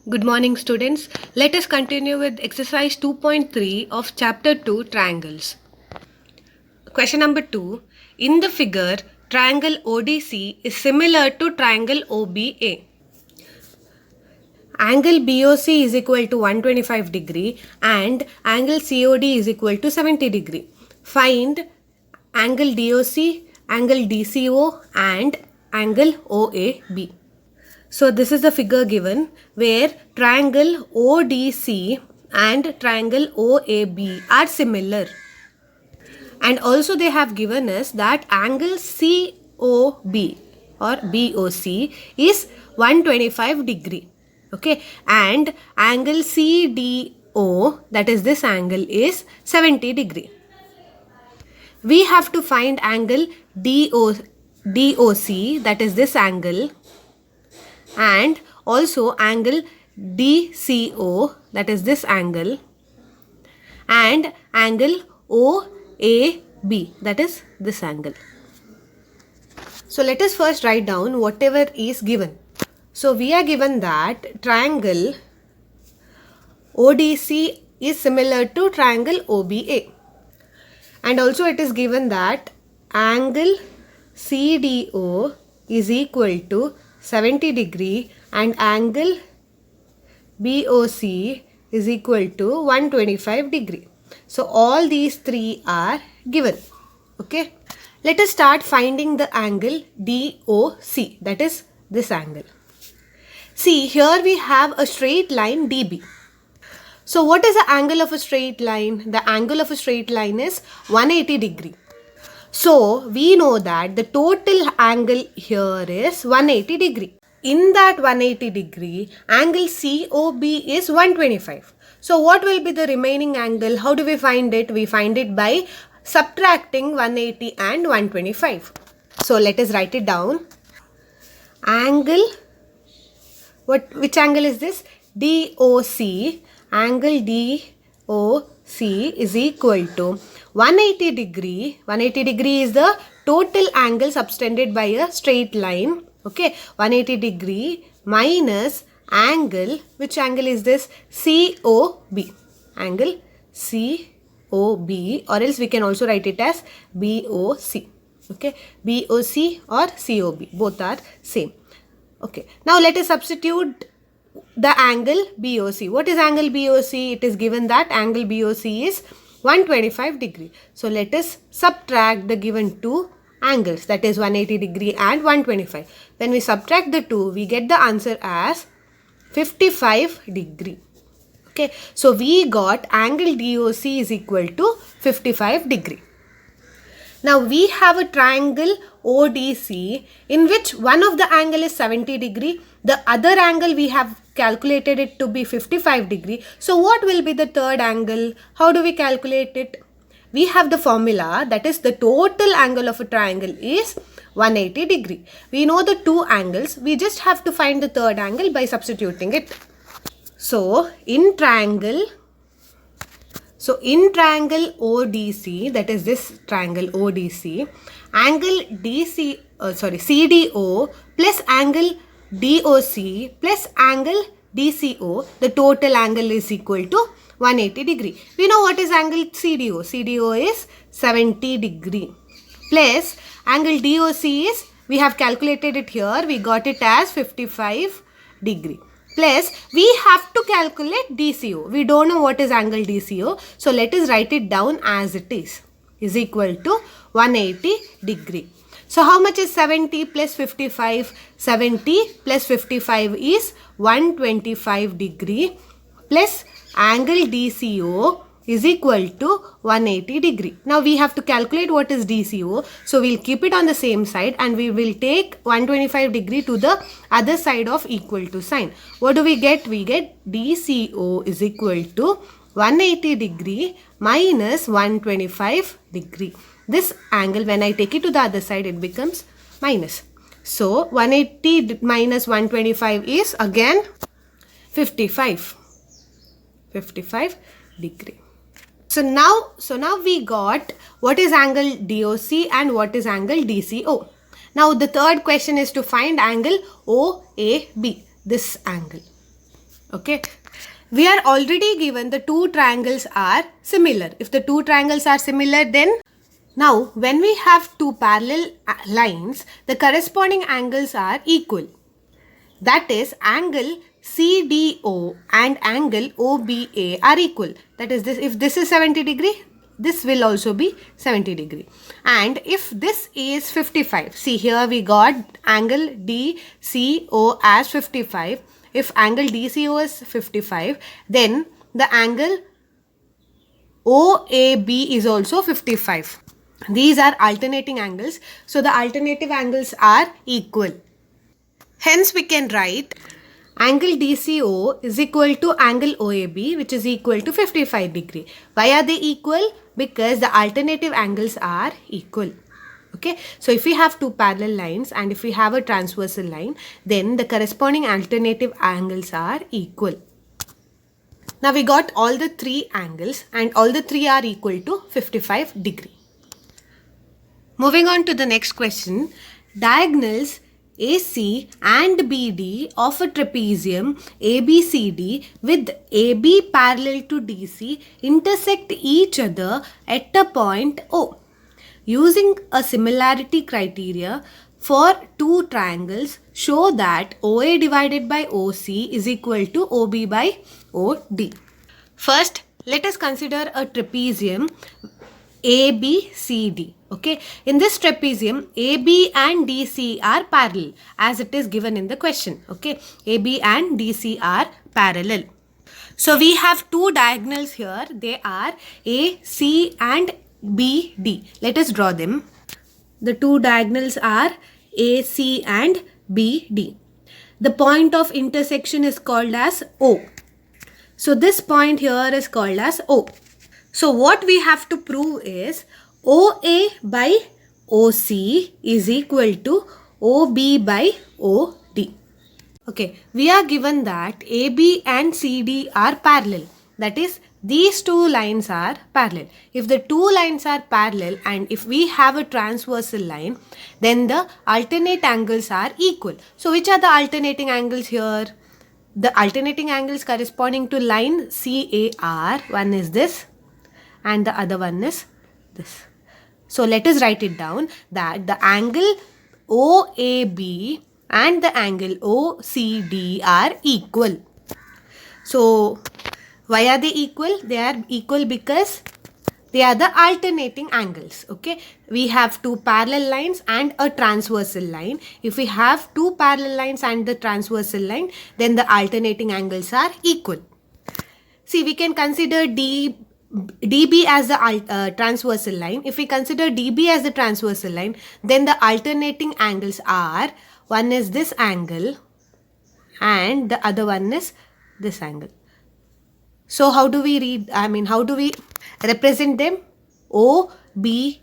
Good morning, students. Let us continue with exercise 2.3 of chapter 2 triangles. Question number 2. In the figure, triangle ODC is similar to triangle OBA. Angle BOC is equal to 125 degree and angle COD is equal to 70 degree. Find angle DOC, angle DCO and angle OAB. So this is the figure given where triangle ODC and triangle OAB are similar. And also they have given us that angle COB or BOC is 125 degree. Okay, and angle CDO, that is this angle, is 70 degree. We have to find angle DOC, that is this angle, and also angle DCO, that is this angle, and angle OAB, that is this angle. So let us first write down whatever is given. So we are given that triangle ODC is similar to triangle OBA, and also it is given that angle CDO is equal to 70 degree and angle BOC is equal to 125 degree. So all these three are given. Okay. Let us start finding the angle DOC, that is this angle. See, here we have a straight line DB. So what is the angle of a straight line? The angle of a straight line is 180 degree. So we know that the total angle here is 180 degree. In that 180 degree, angle COB is 125. So what will be the remaining angle? How do we find it? We find it by subtracting 180 and 125. So let us write it down. Angle, which angle is this? DOC. Angle DOC is equal to 180 degree. 180 degree is the total angle subtended by a straight line. Okay, 180 degree minus angle, which angle is this? COB. Angle COB, or else we can also write it as BOC. Okay, BOC or COB, both are same. Okay, now let us substitute the angle BOC. What is angle BOC? It is given that angle BOC is 125 degree. So let us subtract the given two angles, that is 180 degree and 125. When we subtract the two, we get the answer as 55 degree. Okay, so we got angle DOC is equal to 55 degree. Now we have a triangle ODC in which one of the angle is 70 degree. The other angle we have calculated it to be 55 degree. So what will be the third angle? How do we calculate it? We have the formula, that is the total angle of a triangle is 180 degree. We know the two angles. We just have to find the third angle by substituting it. So in triangle ODC, that is this triangle ODC, angle CDO plus angle DOC plus angle DCO, the total angle is equal to 180 degree. We know what is angle CDO. CDO is 70 degree plus angle DOC is, we have calculated it here, we got it as 55 degree. Plus we have to calculate DCO. We don't know what is angle DCO. So let us write it down as it is equal to 180 degree. So how much is 70 plus 55? 70 plus 55 is 125 degree plus angle DCO is equal to 180 degree. Now we have to calculate what is DCO. So we'll keep it on the same side and we will take 125 degree to the other side of equal to sign. What do we get? We get DCO is equal to 180 degree minus 125 degree. This angle, when I take it to the other side, it becomes minus. So 180 minus 125 is again 55 degree. So now we got what is angle DOC and what is angle DCO. Now the third question is to find angle OAB, this angle. Okay. We are already given the two triangles are similar. If the two triangles are similar, then now when we have two parallel lines, the corresponding angles are equal. That is, angle CDO and angle OBA are equal. That is, this, if this is 70 degree, this will also be 70 degree. And if this is 55, see here we got angle DCO as 55. If angle DCO is 55, then the angle OAB is also 55. These are alternating angles. So the alternative angles are equal. Hence we can write angle DCO is equal to angle OAB, which is equal to 55 degree. Why are they equal? Because the alternative angles are equal. Okay, so if we have two parallel lines and if we have a transversal line, then the corresponding alternative angles are equal. Now we got all the three angles and all the three are equal to 55 degree. Moving on to the next question. Diagonals AC and BD of a trapezium ABCD with AB parallel to DC intersect each other at a point O. Using a similarity criteria for two triangles, show that OA divided by OC is equal to OB by OD. First, let us consider a trapezium ABCD. Okay, in this trapezium, AB and DC are parallel as it is given in the question. Okay, AB and DC are parallel. So we have two diagonals here. They are AC and BD. Let us draw them. The two diagonals are AC and BD. The point of intersection is called as O. So this point here is called as O. So what we have to prove is OA by OC is equal to OB by OD. Okay, we are given that AB and CD are parallel. That is, these two lines are parallel. If the two lines are parallel and if we have a transversal line, then the alternate angles are equal. So which are the alternating angles here? The alternating angles corresponding to line CAR, one is this and the other one is this. So let us write it down that the angle OAB and the angle OCD are equal. So why are they equal? They are equal because they are the alternating angles. Okay, we have two parallel lines and a transversal line. If we have two parallel lines and the transversal line, then the alternating angles are equal. See, we can consider DB as the transversal line. If we consider DB as the transversal line, then the alternating angles are, one is this angle and the other one is this angle. So how do we how do we represent them? OBA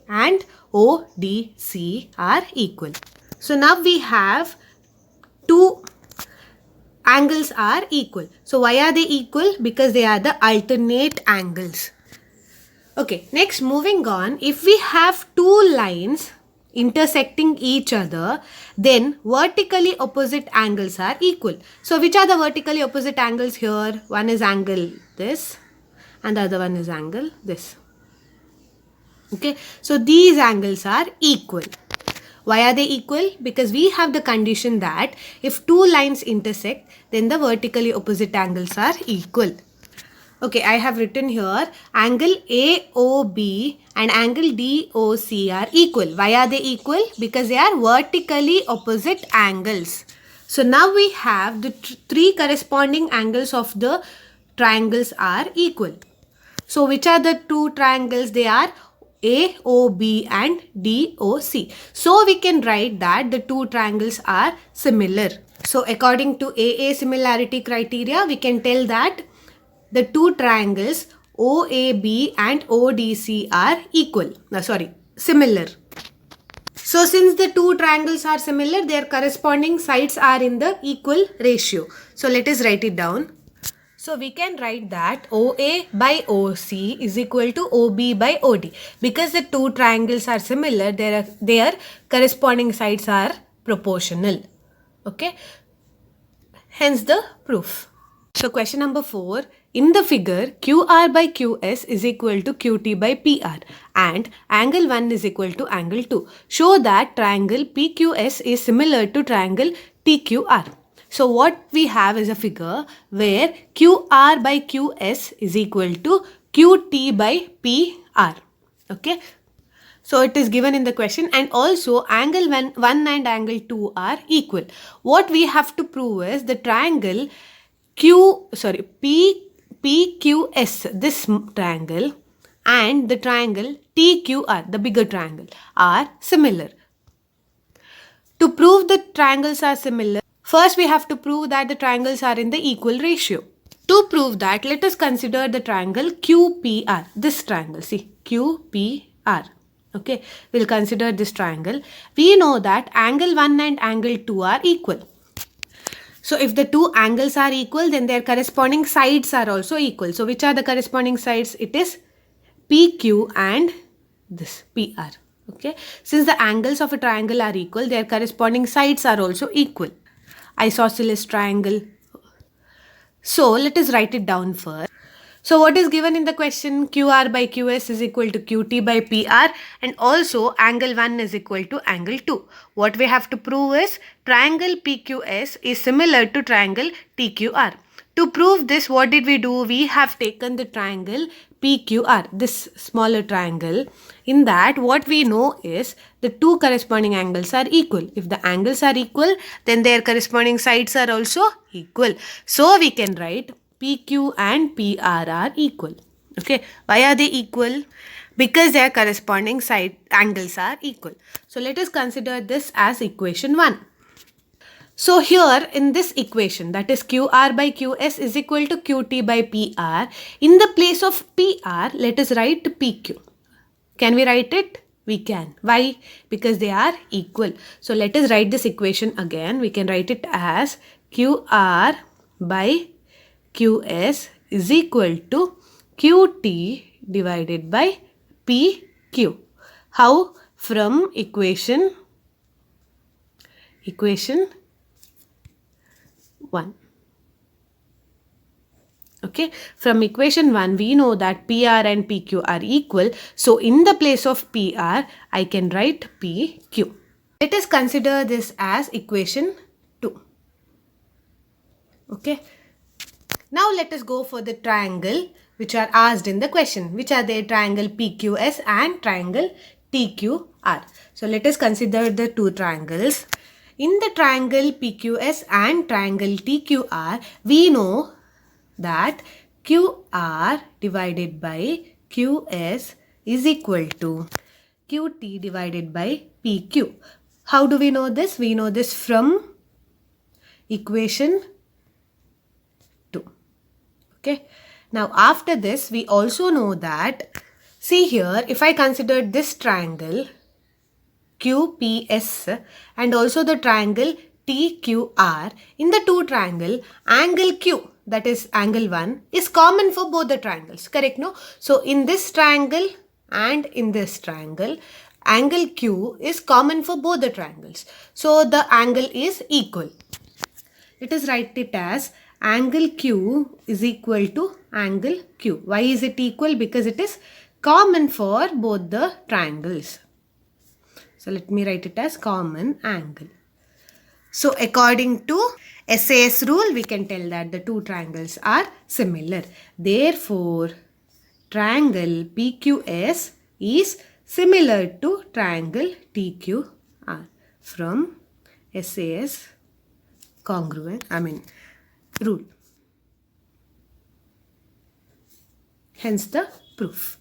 and ODC are equal. So now we have two angles are equal. So why are they equal? Because they are the alternate angles. Okay, next moving on, if we have two lines intersecting each other, then vertically opposite angles are equal. So which are the vertically opposite angles here? One is angle this and the other one is angle this. Okay, so these angles are equal. Why are they equal? Because we have the condition that if two lines intersect, then the vertically opposite angles are equal. Okay, I have written here angle AOB and angle DOC are equal. Why are they equal? Because they are vertically opposite angles. So now we have the three corresponding angles of the triangles are equal. So which are the two triangles? They are AOB and DOC. So we can write that the two triangles are similar. So according to AA similarity criteria, we can tell that the two triangles OAB and ODC are similar. So since the two triangles are similar, their corresponding sides are in the equal ratio. So let us write it down. So we can write that OA by OC is equal to OB by OD. Because the two triangles are similar, their corresponding sides are proportional. Okay. Hence the proof. So question number 4. In the figure, QR by QS is equal to QT by PR and angle 1 is equal to angle 2. Show that triangle PQS is similar to triangle TQR. So what we have is a figure where QR by QS is equal to QT by PR. Okay. So it is given in the question, and also angle 1 and angle 2 are equal. What we have to prove is the triangle PQS, this triangle, and the triangle TQR, the bigger triangle, are similar. To prove the triangles are similar, first we have to prove that the triangles are in the equal ratio. To prove that, let us consider the triangle QPR. This triangle, see, QPR. Okay, we'll consider this triangle. We know that angle 1 and angle 2 are equal. So if the two angles are equal, then their corresponding sides are also equal. So which are the corresponding sides? It is PQ and this PR. Okay, since the angles of a triangle are equal, their corresponding sides are also equal. Isosceles triangle. So let us write it down first. So what is given in the question? QR by QS is equal to QT by PR, and also angle 1 is equal to angle 2. What we have to prove is triangle PQS is similar to triangle TQR. To prove this, what did we do? We have taken the triangle PQR, this smaller triangle. In that, what we know is the two corresponding angles are equal. If the angles are equal, then their corresponding sides are also equal. So we can write PQ and PR are equal. Okay, why are they equal? Because their corresponding side angles are equal. So let us consider this as equation 1. So here in this equation, that is QR by QS is equal to QT by PR, in the place of PR, let us write PQ. Can we write it? We can. Why? Because they are equal. So let us write this equation again. We can write it as QR by QS is equal to QT divided by PQ. How? From equation 1. Okay, from equation 1 we know that PR and PQ are equal. So in the place of PR I can write PQ. Let us consider this as equation 2. Okay. Now let us go for the triangle which are asked in the question. Which are they? Triangle PQS and triangle TQR. So let us consider the two triangles. In the triangle PQS and triangle TQR, we know that QR divided by QS is equal to QT divided by PQ. How do we know this? We know this from equation 2. Okay. Now after this, we also know that, see here, if I consider this triangle QPS and also the triangle TQR, in the two triangle, angle Q, that is angle 1, is common for both the triangles. Correct, no? So in this triangle and in this triangle, angle Q is common for both the triangles. So the angle is equal. Let us write it as angle Q is equal to angle Q. Why is it equal? Because it is common for both the triangles. So let me write it as common angle. So according to SAS rule, we can tell that the two triangles are similar. Therefore, triangle PQS is similar to triangle TQR from SAS rule. Hence the proof.